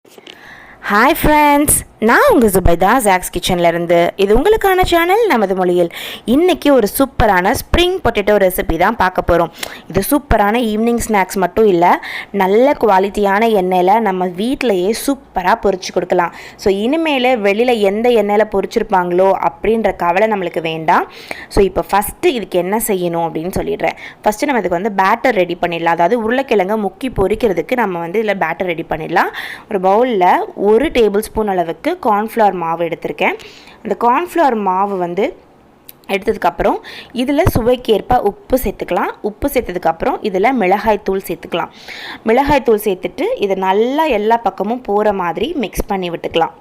Hi friends, நான் உங்கள் Zubaida zacs kitchen.இருந்து. இது உங்களுக்கான சேனல் நமது மொழியில். இன்னைக்கு ஒரு சூப்பரான ஸ்ப்ரிங் பொட்டேட்டோ ரெசிபி தான் பார்க்க போகிறோம். இது சூப்பரான ஈவினிங் ஸ்நாக்ஸ் மட்டும் இல்லை, நல்ல குவாலிட்டியான எண்ணெயில் நம்ம வீட்டிலையே சூப்பராக பொரிச்சு கொடுக்கலாம். ஸோ இனிமேல் வெளியில் எந்த எண்ணெயில் பொரிச்சிருப்பாங்களோ அப்படின்ற கவலை நம்மளுக்கு வேண்டாம். ஸோ இப்போ ஃபஸ்ட்டு இதுக்கு என்ன செய்யணும் அப்படின்னு சொல்லிடுறேன். ஃபஸ்ட்டு நம்ம இதுக்கு பேட்டர் ரெடி பண்ணிடலாம். அதாவது உருளைக்கிழங்கை முக்கி பொரிக்கிறதுக்கு நம்ம இதில் பேட்டர் ரெடி பண்ணிடலாம். ஒரு பவுலில் 1 டேபிள் ஸ்பூன் அளவுக்கு கார்ன்ஃப்ளவர் மாவு எடுத்திருக்கேன். அந்த கார்ன்ஃப்ளவர் மாவு எடுத்ததுக்கப்புறம் இதில் சுவைக்கேற்ப உப்பு சேர்த்துக்கலாம். உப்பு சேர்த்ததுக்கப்புறம் இதில் மிளகாய்த்தூள் சேர்த்துக்கலாம். மிளகாய்த்தூள் சேர்த்துட்டு இதை நல்லா எல்லா பக்கமும் போகிற மாதிரி மிக்ஸ் பண்ணி விட்டுக்கலாம்.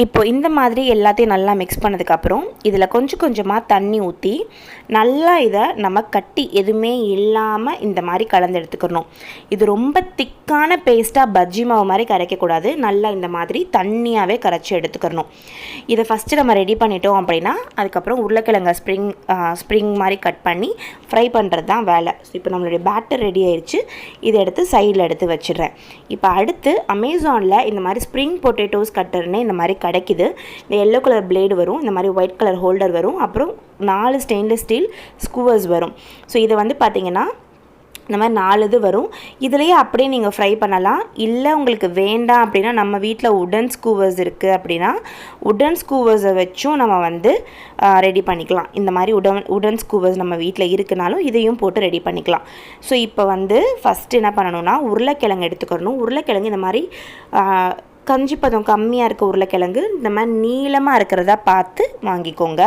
இப்போது இந்த மாதிரி எல்லாத்தையும் நல்லா மிக்ஸ் பண்ணதுக்கப்புறம் இதில் கொஞ்சம் கொஞ்சமாக தண்ணி ஊற்றி நல்லா இதை நம்ம கட்டி எதுவுமே இல்லாமல் இந்த மாதிரி கலந்து எடுத்துக்கணும். இது ரொம்ப திக்கான பேஸ்ட்டாக பஜ்ஜி மாவு மாதிரி கரைக்கக்கூடாது. நல்லா இந்த மாதிரி தண்ணியாகவே கரைச்சி எடுத்துக்கணும். இதை ஃபஸ்ட்டு நம்ம ரெடி பண்ணிட்டோம் அப்படின்னா அதுக்கப்புறம் உருளைக்கிழங்க ஸ்ப்ரிங் மாதிரி கட் பண்ணி ஃப்ரை பண்ணுறது தான் வேலை. ஸோ இப்போ நம்மளுடைய பேட்டர் ரெடி ஆயிடுச்சு. இதை எடுத்து சைடில் எடுத்து வச்சிடுறேன். இப்போ அடுத்து அமேசானில் இந்த மாதிரி ஸ்ப்ரிங் பொட்டேட்டோஸ் கட்டர்னே இந்த மாதிரி கிடைக்குது. இந்த எல்லோ கலர் பிளேடு வரும், இந்த மாதிரி ஒயிட் கலர் ஹோல்டர் வரும், அப்புறம் 4 ஸ்டெயின்லெஸ் ஸ்டீல் ஸ்கூவர்ஸ் வரும். ஸோ இதை பார்த்தீங்கன்னா இந்த மாதிரி 4 இது வரும். இதுலேயே அப்படியே நீங்கள் ஃப்ரை பண்ணலாம். இல்லை உங்களுக்கு வேண்டாம் அப்படின்னா நம்ம வீட்டில் உடன் ஸ்கூவர்ஸ் இருக்குது அப்படின்னா உடன் ஸ்கூவர்ஸை வச்சும் நம்ம ரெடி பண்ணிக்கலாம். இந்த மாதிரி உடன் ஸ்கூவர்ஸ் நம்ம வீட்டில் இருக்குனாலும் இதையும் போட்டு ரெடி பண்ணிக்கலாம். ஸோ இப்போ ஃபஸ்ட்டு என்ன பண்ணணும்னா உருளைக்கிழங்கு எடுத்துக்கணும். உருளைக்கிழங்கு இந்த மாதிரி கஞ்சி பதம் கம்மியாக இருக்க உருளைக்கிழங்கு இந்த மாதிரி நீளமாக இருக்கிறதா பார்த்து வாங்கிக்கோங்க.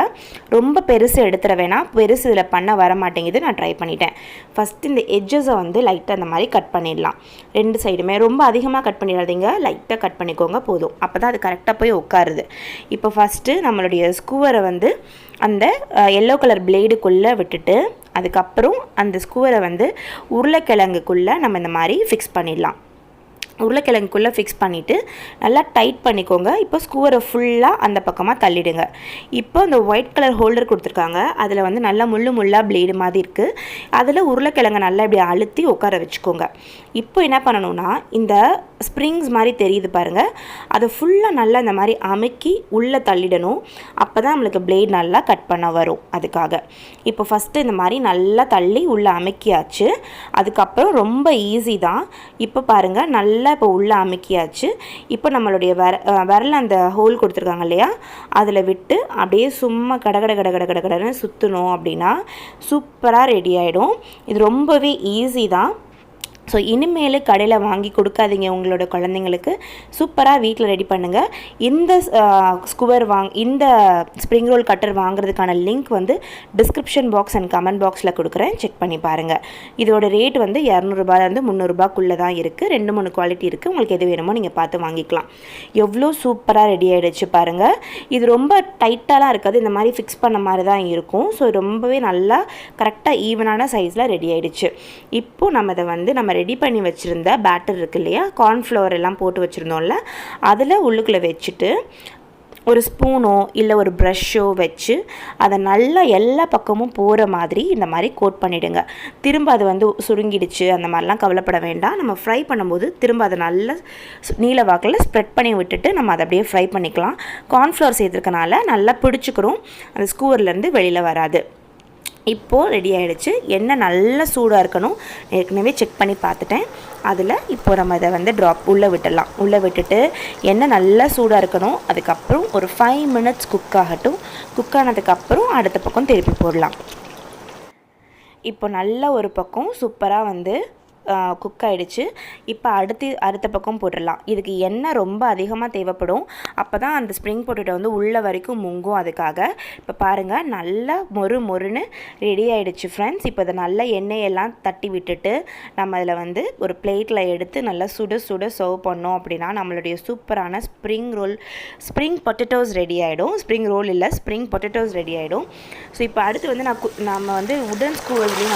ரொம்ப பெருசு எடுத்துட வேணாம். பெருசு இதில் பண்ண வர மாட்டேங்குது. நான் ட்ரை பண்ணிட்டேன். ஃபஸ்ட்டு இந்த எட்ஜஸை லைட்டாக அந்த மாதிரி கட் பண்ணிடலாம். 2 சைடுமே ரொம்ப அதிகமாக கட் பண்ணிடாதீங்க, லைட்டாக கட் பண்ணிக்கோங்க போதும். அப்போ தான் அது கரெக்டாக போய் உட்காருது. இப்போ ஃபஸ்ட்டு நம்மளுடைய ஸ்கூவரை அந்த எல்லோ கலர் பிளேடுக்குள்ளே விட்டுட்டு அதுக்கப்புறம் அந்த ஸ்கூவரை உருளைக்கிழங்குக்குள்ளே நம்ம இந்த மாதிரி ஃபிக்ஸ் பண்ணிடலாம். உருளைக்கிழங்குக்குள்ளே ஃபிக்ஸ் பண்ணிவிட்டு நல்லா டைட் பண்ணிக்கோங்க. இப்போ ஸ்கூவரை ஃபுல்லாக அந்த பக்கமாக தள்ளிடுங்க. இப்போ இந்த ஒயிட் கலர் ஹோல்டர் கொடுத்துருக்காங்க. அதில் நல்லா முள்ளாக பிளேடு மாதிரி இருக்குது. அதில் உருளைக்கிழங்கை நல்லா இப்படி அழுத்தி உட்கார வச்சுக்கோங்க. இப்போ என்ன பண்ணணும்னா இந்த ஸ்ப்ரிங்ஸ் மாதிரி தெரியுது பாருங்கள், அதை ஃபுல்லாக நல்லா இந்த மாதிரி அமுக்கி உள்ளே தள்ளிடணும். அப்போ தான் நம்மளுக்கு பிளேட் நல்லா கட் பண்ண வரும். அதுக்காக இப்போ ஃபஸ்ட்டு இந்த மாதிரி நல்லா தள்ளி உள்ளே அமுக்கியாச்சு. அதுக்கப்புறம் ரொம்ப ஈஸி தான். இப்போ பாருங்கள் நல்லா இப்போ உள்ளே அமுக்கியாச்சு. இப்போ நம்மளுடைய விரல் அந்த ஹோல் கொடுத்துருக்காங்க இல்லையா, அதில் விட்டு அப்படியே சும்மா கடன்னு சுற்றணும் அப்படின்னா சூப்பராக ரெடி ஆகிடும். இது ரொம்பவே ஈஸி தான். ஸோ இனிமேல் கடையில் வாங்கி கொடுக்காதீங்க உங்களோட குழந்தைங்களுக்கு. சூப்பராக வீட்டில் ரெடி பண்ணுங்கள். இந்த ஸ்கூவர் இந்த ஸ்ப்ரிங் ரோல் கட்டர் வாங்குறதுக்கான link description box and comment பாக்ஸில் கொடுக்குறேன். செக் பண்ணி பாருங்கள். இதோட ரேட் 200 300 தான் இருக்குது. 2-3 குவாலிட்டி இருக்குது. உங்களுக்கு எது வேணுமோ நீங்கள் பார்த்து வாங்கிக்கலாம். எவ்வளோ சூப்பராக ரெடி ஆகிடுச்சு பாருங்கள். இது ரொம்ப டைட்டாலாம் இருக்காது, இந்த மாதிரி ஃபிக்ஸ் பண்ண மாதிரி தான் இருக்கும். ஸோ ரொம்பவே நல்லா கரெக்டாக ஈவனான சைஸில் ரெடி ஆகிடுச்சு. இப்போது நம்ம இதை நம்ம ரெடி பண்ணி வச்சுருந்த பேட்டர் இருக்கு இல்லையா, கார்ன்ஃப்ளவர் எல்லாம் போட்டு வச்சுருந்தோம்ல, அதில் உள்ளுக்குள்ளே வச்சுட்டு ஒரு ஸ்பூனோ இல்லை ஒரு ப்ரஷ்ஷோ வச்சு அதை நல்லா எல்லா பக்கமும் போகிற மாதிரி இந்த மாதிரி கோட் பண்ணிவிடுங்க. திரும்ப அது சுருங்கிடுச்சு அந்த மாதிரிலாம் கவலைப்பட வேண்டாம். நம்ம ஃப்ரை பண்ணும்போது திரும்ப அதை நல்லா நீல வாக்கில் ஸ்ப்ரெட் பண்ணி விட்டுட்டு நம்ம அதை அப்படியே ஃப்ரை பண்ணிக்கலாம். கார்ன்ஃப்ளவர் சேர்த்துருக்கனால நல்லா பிடிச்சிக்கிறோம், அந்த ஸ்கூவர்லேருந்து வெளியில் வராது. இப்போது ரெடி ஆகிடுச்சு. எண்ணெய் நல்லா சூடாக இருக்கணும். ஏற்கனவே செக் பண்ணி பார்த்துட்டேன். அதில் இப்போ நம்ம இதை ட்ராப் உள்ளே விட்டுடலாம். உள்ளே விட்டுட்டு எண்ணெய் நல்லா சூடாக இருக்கணும். அதுக்கப்புறம் ஒரு 5 மினிட்ஸ் குக் ஆகட்டும். குக் ஆனதுக்கப்புறம் அடுத்த பக்கம் திருப்பி போடலாம். இப்போ நல்ல ஒரு பக்கம் சூப்பராக குக் ஆகிடுச்சு. இப்போ அடுத்த பக்கம் போட்டுடலாம். இதுக்கு எண்ணெய் ரொம்ப அதிகமாக தேவைப்படும். அப்போ தான் அந்த ஸ்ப்ரிங் பொட்டேட்டோ உள்ள வரைக்கும் முங்கும். அதுக்காக இப்போ பாருங்கள் நல்லா மொறுன்னு ரெடி ஆகிடுச்சு ஃப்ரெண்ட்ஸ். இப்போ இதை நல்லா எண்ணெயெல்லாம் தட்டி விட்டுட்டு நம்ம அதில் ஒரு பிளேட்டில் எடுத்து நல்லா சுட சர்வ் பண்ணோம் அப்படின்னா நம்மளுடைய சூப்பரான ஸ்ப்ரிங் பொட்டேட்டோஸ் ரெடி ஆகிடும். ஸ்ப்ரிங் ரோல் இல்லை, ஸ்ப்ரிங் பொட்டேட்டோஸ் ரெடி ஆகிடும். ஸோ இப்போ அடுத்து நம்ம உடன் ஸ்கூவர்ஸ்லேயும்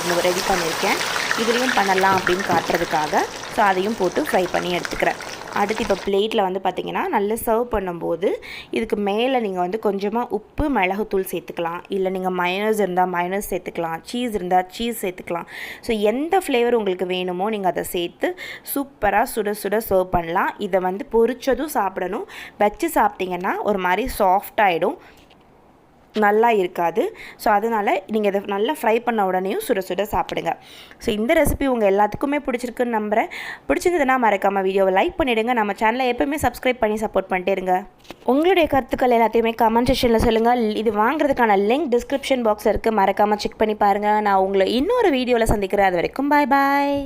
நான் ரெடி பண்ணியிருக்கேன். இதுலேயும் பண்ணலாம் அப்படின்னு காட்டுறதுக்காக ஸோ அதையும் போட்டு ஃப்ரை பண்ணி எடுத்துக்கிறேன். அடுத்து இப்போ பிளேட்டில் வந்து பார்த்திங்கன்னா நல்லா சர்வ் பண்ணும்போது இதுக்கு மேலே நீங்கள் வந்து கொஞ்சமாக உப்பு மிளகுத்தூள் சேர்த்துக்கலாம். இல்லை நீங்கள் மயோனைஸ் இருந்தால் மயோனைஸ் சேர்த்துக்கலாம், சீஸ் இருந்தால் சீஸ் சேர்த்துக்கலாம். ஸோ எந்த ஃப்ளேவர் உங்களுக்கு வேணுமோ நீங்கள் அதை சேர்த்து சூப்பராக சுட சுட சர்வ் பண்ணலாம். இதை வந்து பொரிச்சதும் சாப்பிடணும், வச்சு சாப்பிட்டிங்கன்னா ஒரு மாதிரி சாஃப்டாகிடும், நல்லா இருக்காது. ஸோ அதனால் நீங்கள் இதை நல்லா ஃப்ரை பண்ண உடனேயும் சுட சுட சாப்பிடுங்க. ஸோ இந்த ரெசிபி உங்கள் எல்லாத்துக்குமே பிடிச்சிருக்குன்னு நம்புகிறேன். பிடிச்சிருந்ததுன்னா மறக்காமல் வீடியோவை லைக் பண்ணிவிடுங்க. நம்ம சேனலை எப்போயுமே சப்ஸ்கிரைப் பண்ணி சப்போர்ட் பண்ணிட்டே இருங்க. உங்களுடைய கருத்துக்கள் எல்லாத்தையுமே கமெண்ட் செக்ஷனில் சொல்லுங்கள். இது வாங்குறதுக்கான லிங்க் டிஸ்கிரிப்ஷன் பாக்ஸ் இருக்குது, மறக்காமல் செக் பண்ணி பாருங்கள். நான் உங்களை இன்னொரு வீடியோவில் சந்திக்கிறேன். அது வரைக்கும் பாய் பாய்.